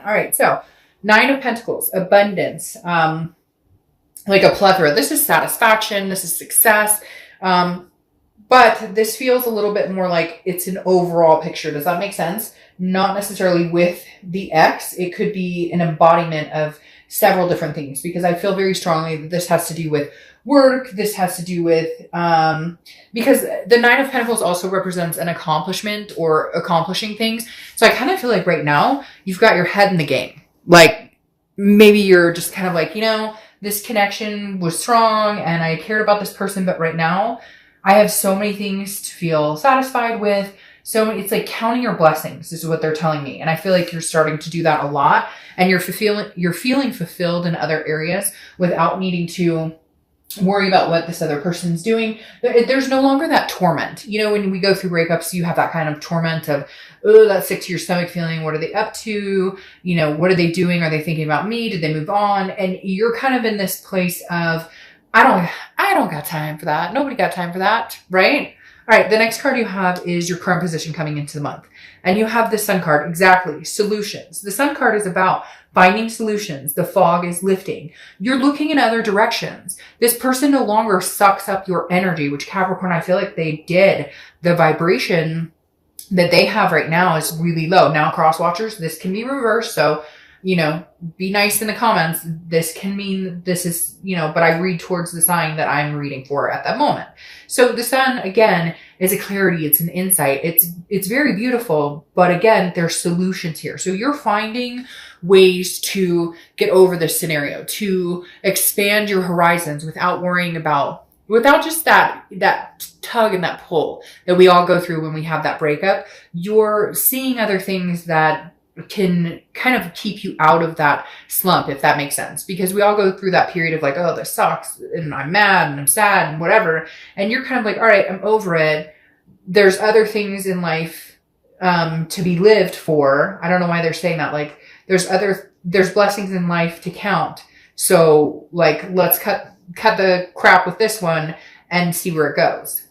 All right. So 9 of Pentacles, abundance, like a plethora. This is satisfaction. This is success. But this feels a little bit more like it's an overall picture. Does that make sense? Not necessarily with the X. It could be an embodiment of several different things, because I feel very strongly that this has to do with work. This has to do with, because the 9 of Pentacles also represents an accomplishment or accomplishing things. So I kind of feel like right now you've got your head in the game. Like maybe you're just kind of like, this connection was strong and I cared about this person, but right now I have so many things to feel satisfied with. So it's like counting your blessings. This is what they're telling me. And I feel like you're starting to do that a lot, and you're feeling fulfilled in other areas without needing to worry about what this other person's doing. There's no longer that torment. When we go through breakups, you have that kind of torment of, oh, that sick to your stomach feeling. What are they up to? What are they doing? Are they thinking about me? Did they move on? And you're kind of in this place of, I don't got time for that. Nobody got time for that. Right? All right. The next card you have is your current position coming into the month. And you have the Sun card. Exactly. Solutions. The Sun card is about finding solutions. The fog is lifting. You're looking in other directions. This person no longer sucks up your energy, which Capricorn, I feel like they did. The vibration that they have right now is really low. Now, cross watchers, this can be reversed. So, be nice in the comments. This can mean this is, but I read towards the sign that I'm reading for at that moment. So the Sun, again, is a clarity. It's an insight. It's very beautiful, but again, there's solutions here. So you're finding ways to get over this scenario, to expand your horizons without just that tug and that pull that we all go through when we have that breakup. You're seeing other things that can kind of keep you out of that slump, if that makes sense. Because we all go through that period of like, oh, this sucks, and I'm mad and I'm sad and whatever. And you're kind of like, all right, I'm over it. There's other things in life to be lived for. I don't know why they're saying that. Like there's blessings in life to count. So like, let's cut the crap with this one and see where it goes.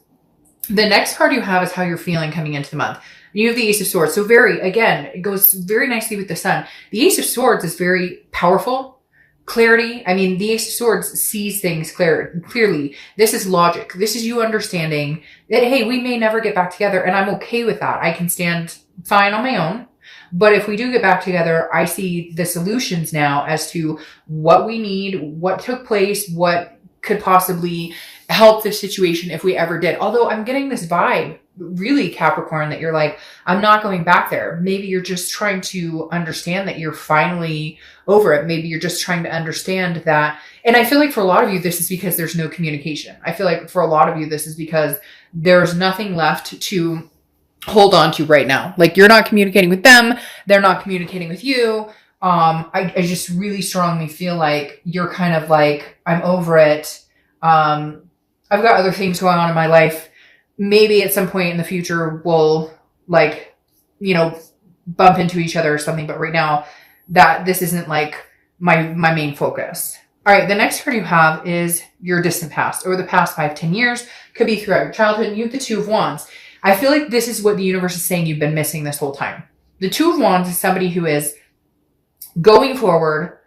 The next card you have is how you're feeling coming into the month. You have the Ace of Swords. So it goes very nicely with the Sun. The Ace of Swords is very powerful. Clarity. I mean, the Ace of Swords sees things clearly. This is logic. This is you understanding that, hey, we may never get back together, and I'm okay with that. I can stand fine on my own. But if we do get back together, I see the solutions now as to what we need, what took place, what could possibly help the situation if we ever did. Although I'm getting this vibe, really, Capricorn, that you're like, I'm not going back there. Maybe you're just trying to understand that you're finally over it. Maybe you're just trying to understand that. And I feel like for a lot of you, this is because there's no communication. I feel like for a lot of you, this is because there's nothing left to hold on to right now. Like you're not communicating with them. They're not communicating with you. I just really strongly feel like you're kind of like, I'm over it. I've got other things going on in my life. Maybe at some point in the future, we'll bump into each other or something. But right now that this isn't like my main focus. All right. The next card you have is your distant past, or the past 5-10 years. Could be throughout your childhood. And you have the Two of Wands. I feel like this is what the universe is saying you've been missing this whole time. The Two of Wands is somebody who is going forward,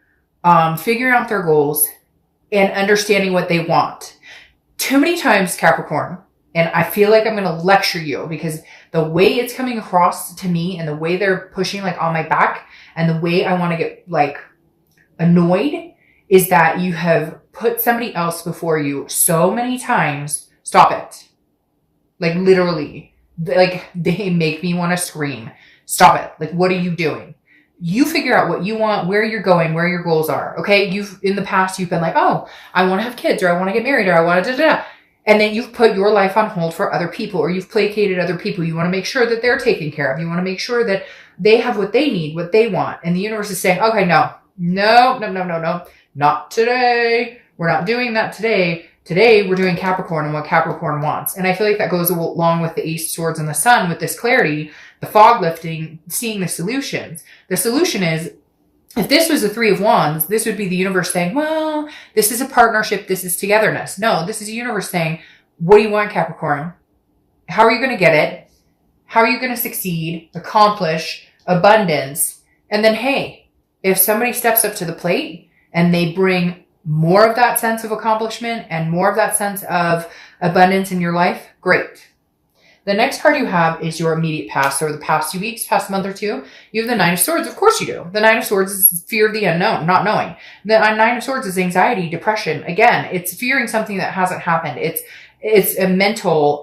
figuring out their goals and understanding what they want. Too many times, Capricorn, and I feel like I'm going to lecture you because the way it's coming across to me and the way they're pushing like on my back and the way I want to get like annoyed is that you have put somebody else before you so many times. Stop it. Like literally, like they make me want to scream. Stop it. Like, what are you doing? You figure out what you want, where you're going, where your goals are. Okay. In the past, you've been like, oh, I want to have kids, or I want to get married, or I want to da-da-da. And then you've put your life on hold for other people, or you've placated other people. You want to make sure that they're taken care of. You want to make sure that they have what they need, what they want. And the universe is saying, okay, no, not today. We're not doing that today. Today, we're doing Capricorn and what Capricorn wants. And I feel like that goes along with the Ace of Swords and the Sun with this clarity, the fog lifting, seeing the solutions. The solution is, if this was the Three of Wands, this would be the universe saying, well, this is a partnership. This is togetherness. No, this is the universe saying, what do you want, Capricorn? How are you going to get it? How are you going to succeed, accomplish, abundance? And then, hey, if somebody steps up to the plate and they bring more of that sense of accomplishment and more of that sense of abundance in your life, great. The next card you have is your immediate past, or the past 2 weeks, past month or two. You have the Nine of Swords. Of course you do. The Nine of Swords is fear of the unknown, not knowing. The Nine of Swords is anxiety, depression. Again, it's fearing something that hasn't happened. It's a mental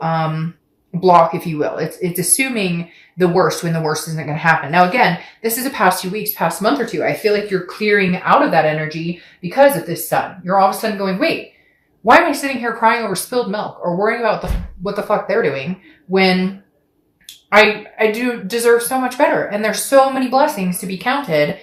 block, if you will. It's assuming the worst when the worst isn't going to happen. Now, again, this is a past 2 weeks, past month or two. I feel like you're clearing out of that energy because of this sun. You're all of a sudden going, wait, why am I sitting here crying over spilled milk or worrying about what the fuck they're doing when I do deserve so much better? And there's so many blessings to be counted,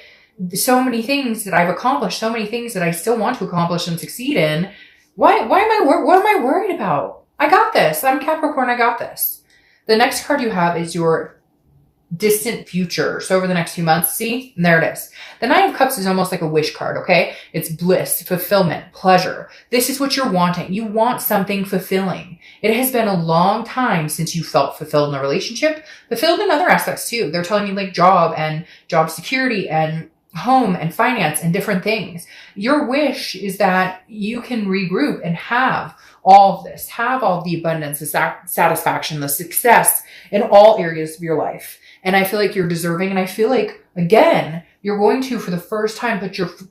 so many things that I've accomplished, so many things that I still want to accomplish and succeed in. What am I worried about? I got this. I'm Capricorn. I got this. The next card you have is your distant future. So over the next few months, see, and there it is. The Nine of Cups is almost like a wish card, okay? It's bliss, fulfillment, pleasure. This is what you're wanting. You want something fulfilling. It has been a long time since you felt fulfilled in a relationship, fulfilled in other aspects too. They're telling you like job and job security and home and finance and different things. Your wish is that you can regroup and have all of this, have all the abundance, the satisfaction, the success in all areas of your life. And I feel like you're deserving. And I feel like, again, you're going to, for the first time,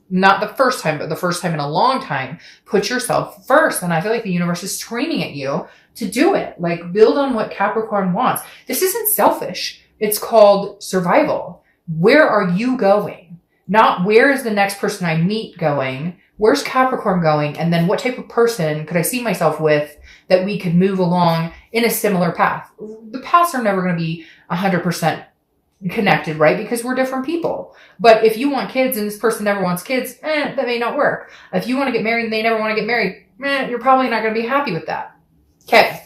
not the first time, but the first time in a long time, put yourself first. And I feel like the universe is screaming at you to do it. Like, build on what Capricorn wants. This isn't selfish. It's called survival. Where are you going? Not where is the next person I meet going? Where's Capricorn going? And then what type of person could I see myself with that we could move along in a similar path? The paths are never going to be 100% connected, right? Because we're different people. But if you want kids and this person never wants kids, that may not work. If you want to get married and they never want to get married, you're probably not going to be happy with that. Okay.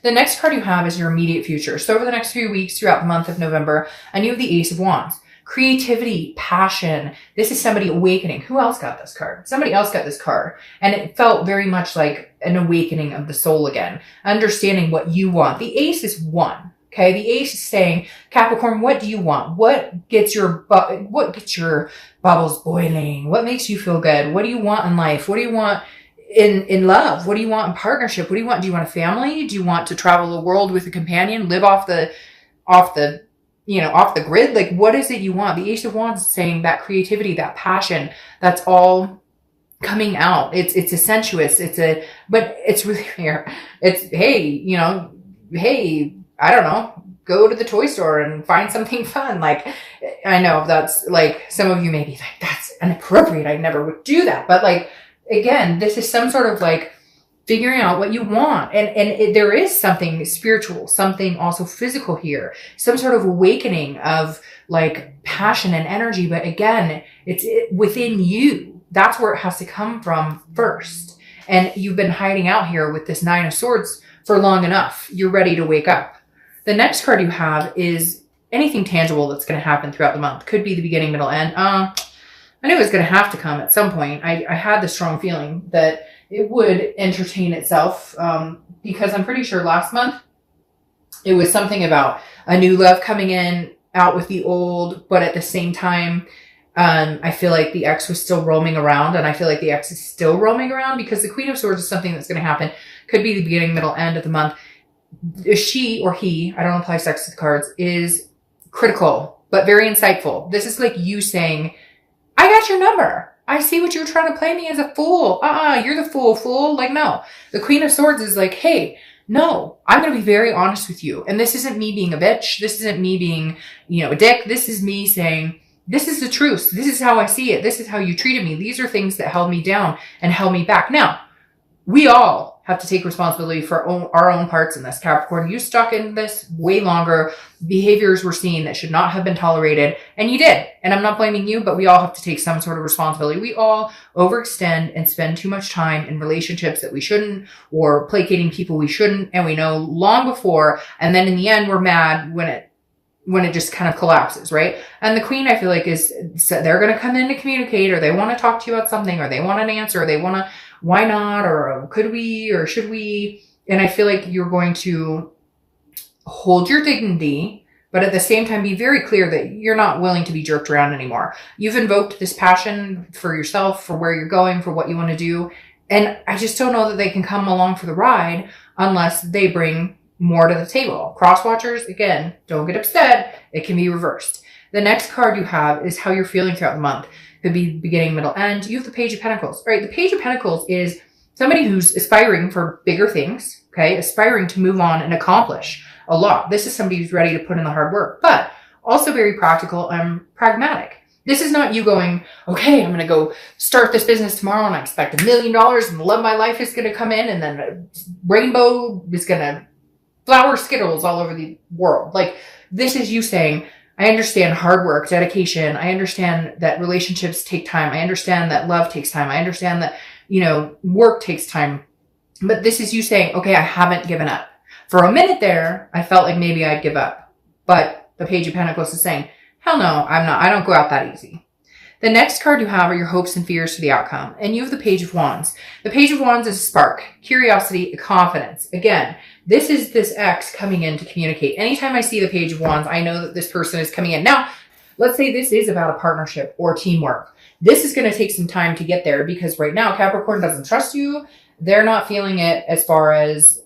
The next card you have is your immediate future. So over the next few weeks throughout the month of November, and you have the Ace of Wands. Creativity, passion. This is somebody awakening. Who else got this card? Somebody else got this card. And it felt very much like an awakening of the soul again. Understanding what you want. The Ace is one. Okay. The Ace is saying, Capricorn, what do you want? What gets your bubbles boiling? What makes you feel good? What do you want in life? What do you want in love? What do you want in partnership? What do you want? Do you want a family? Do you want to travel the world with a companion? Live off the grid? Like, what is it you want? The Ace of Wands is saying that creativity, that passion, that's all coming out. It's a sensuous, but it's really here. It's, hey, I don't know, go to the toy store and find something fun. Like, I know that's like, some of you may be like, that's inappropriate. I never would do that. But like, again, this is some sort of like figuring out what you want. And there is something spiritual, something also physical here, some sort of awakening of like passion and energy. But again, it's within you. That's where it has to come from first. And you've been hiding out here with this Nine of Swords for long enough. You're ready to wake up. The next card you have is anything tangible that's going to happen throughout the month. Could be the beginning, middle, end. I knew it was going to have to come at some point. I had the strong feeling that it would entertain itself, because I'm pretty sure last month it was something about a new love coming in, out with the old, but at the same time, I feel like the ex was still roaming around, and I feel like the ex is still roaming around because the Queen of Swords is something that's going to happen. Could be the beginning, middle, end of the month. She or he, I don't apply sex to the cards, is critical, but very insightful. This is like you saying, I got your number. I see what you're trying to play me as a fool. You're the fool. Like, no. The Queen of Swords is like, hey, no, I'm going to be very honest with you. And this isn't me being a bitch. This isn't me being, a dick. This is me saying, this is the truth. This is how I see it. This is how you treated me. These are things that held me down and held me back. Now, we all have to take responsibility for our own parts in this. Capricorn, you stuck in this way longer. Behaviors were seen that should not have been tolerated, and you did. And I'm not blaming you, but we all have to take some sort of responsibility. We all overextend and spend too much time in relationships that we shouldn't, or placating people we shouldn't, and we know long before, and then in the end we're mad when it just kind of collapses, right? And the Queen, I feel like, they're going to come in to communicate, or they want to talk to you about something, or they want an answer, or they want to, why not, or could we, or should we? And I feel like you're going to hold your dignity, But at the same time, be very clear that you're not willing to be jerked around anymore. You've invoked this passion for yourself, for where you're going, for what you want to do. And I just don't know that they can come along for the ride unless they bring more to the table. Cross watchers, again, don't get upset. It can be reversed. The next card you have is how you're feeling throughout the month. Could be beginning, middle, end. You have the Page of Pentacles. All right, the Page of Pentacles is somebody who's aspiring for bigger things, okay? Aspiring to move on and accomplish a lot. This is somebody who's ready to put in the hard work, but also very practical and pragmatic. This is not you going, okay, I'm going to go start this business tomorrow and I expect $1 million and the love of my life is going to come in and then a rainbow is going to flower Skittles all over the world. Like, this is you saying, I understand hard work, dedication. I understand that relationships take time. I understand that love takes time. I understand that, work takes time. But this is you saying, okay, I haven't given up. For a minute there, I felt like maybe I'd give up. But the Page of Pentacles is saying, hell no, I'm not. I don't go out that easy. The next card you have are your hopes and fears for the outcome. And you have the Page of Wands. The Page of Wands is a spark, curiosity, confidence. Again, this is this X coming in to communicate. Anytime I see the Page of Wands, I know that this person is coming in. Now, let's say this is about a partnership or teamwork. This is going to take some time to get there because right now Capricorn doesn't trust you. They're not feeling it as far as,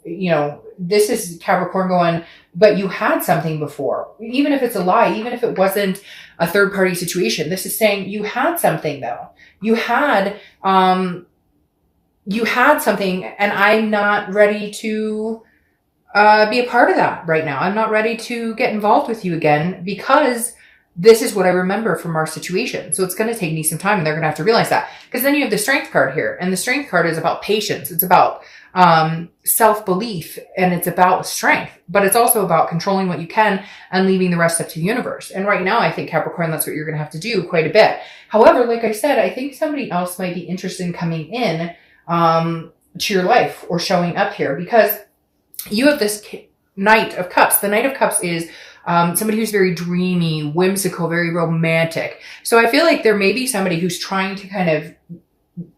this is Capricorn going, but you had something before. Even if it's a lie, even if it wasn't a third party situation, this is saying you had something though. You had something and I'm not ready to be a part of that right now. I'm not ready to get involved with you again because this is what I remember from our situation. So it's going to take me some time and they're going to have to realize that. Because then you have the Strength card here. And the Strength card is about patience. It's about self-belief and it's about strength. But it's also about controlling what you can and leaving the rest up to the universe. And right now, I think Capricorn, that's what you're going to have to do quite a bit. However, like I said, I think somebody else might be interested in coming in to your life or showing up here because you have this Knight of Cups. The Knight of Cups is somebody who's very dreamy, whimsical, very romantic. So I feel like there may be somebody who's trying to kind of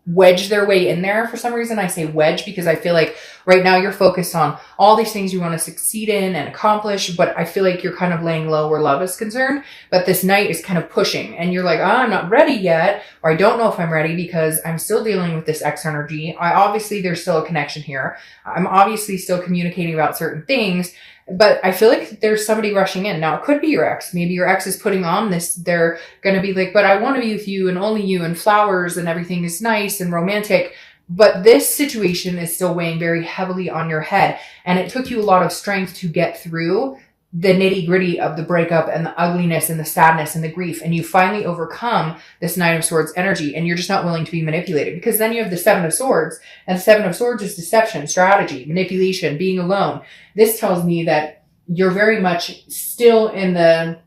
wedge their way in there. For some reason, I say wedge because I feel like right now you're focused on all these things you want to succeed in and accomplish, but I feel like you're kind of laying low where love is concerned. But this Knight is kind of pushing and you're like, oh, I'm not ready yet, or I don't know if I'm ready because I'm still dealing with this X energy. Obviously, there's still a connection here. I'm obviously still communicating about certain things, but I feel like there's somebody rushing in. Now, it could be your ex. Maybe your ex is putting on this. They're going to be like, but I want to be with you and only you and flowers and everything is nice and romantic. But this situation is still weighing very heavily on your head. And it took you a lot of strength to get through the nitty gritty of the breakup and the ugliness and the sadness and the grief. And you finally overcome this Nine of Swords energy and you're just not willing to be manipulated because then you have the Seven of Swords and the Seven of Swords is deception, strategy, manipulation, being alone. This tells me that you're very much still in the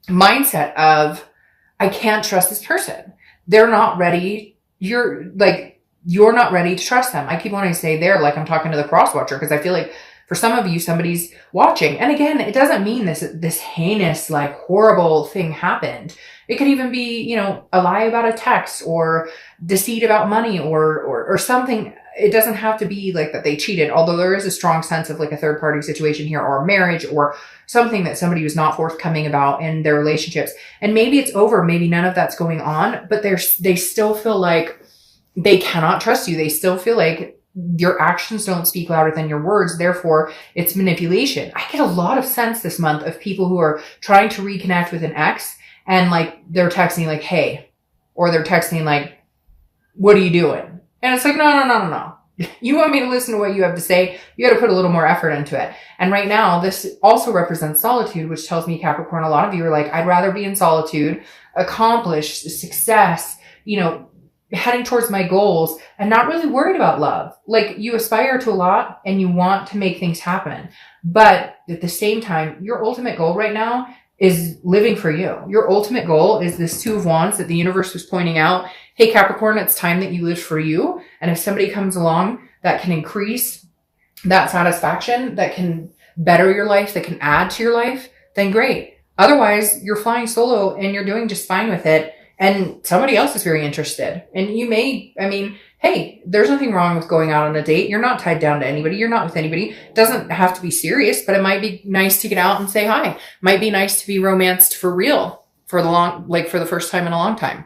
mindset of, I can't trust this person. They're not ready. You're not ready to trust them. I keep wanting to say they're like I'm talking to the cross watcher because I feel like for some of you, somebody's watching. And again, it doesn't mean this heinous, like horrible thing happened. It could even be, a lie about a text or deceit about money or something. It doesn't have to be like that they cheated, although there is a strong sense of like a third party situation here or a marriage or something that somebody was not forthcoming about in their relationships. And maybe it's over. Maybe none of that's going on, but they still feel like they cannot trust you. They still feel like your actions don't speak louder than your words. Therefore, it's manipulation. I get a lot of sense this month of people who are trying to reconnect with an ex and like they're texting like, hey, or they're texting like, what are you doing? And it's like, no. You want me to listen to what you have to say? You got to put a little more effort into it. And right now, this also represents solitude, which tells me, Capricorn, a lot of you are like, I'd rather be in solitude, accomplish success, heading towards my goals and not really worried about love. Like you aspire to a lot and you want to make things happen. But at the same time, your ultimate goal right now is living for you. Your ultimate goal is this Two of Wands that the universe was pointing out. Hey, Capricorn, it's time that you live for you. And if somebody comes along that can increase that satisfaction, that can better your life, that can add to your life, then great. Otherwise, you're flying solo and you're doing just fine with it. And somebody else is very interested. And you may, hey, there's nothing wrong with going out on a date. You're not tied down to anybody. You're not with anybody. It doesn't have to be serious, but it might be nice to get out and say hi. Might be nice to be romanced for real for the first time in a long time.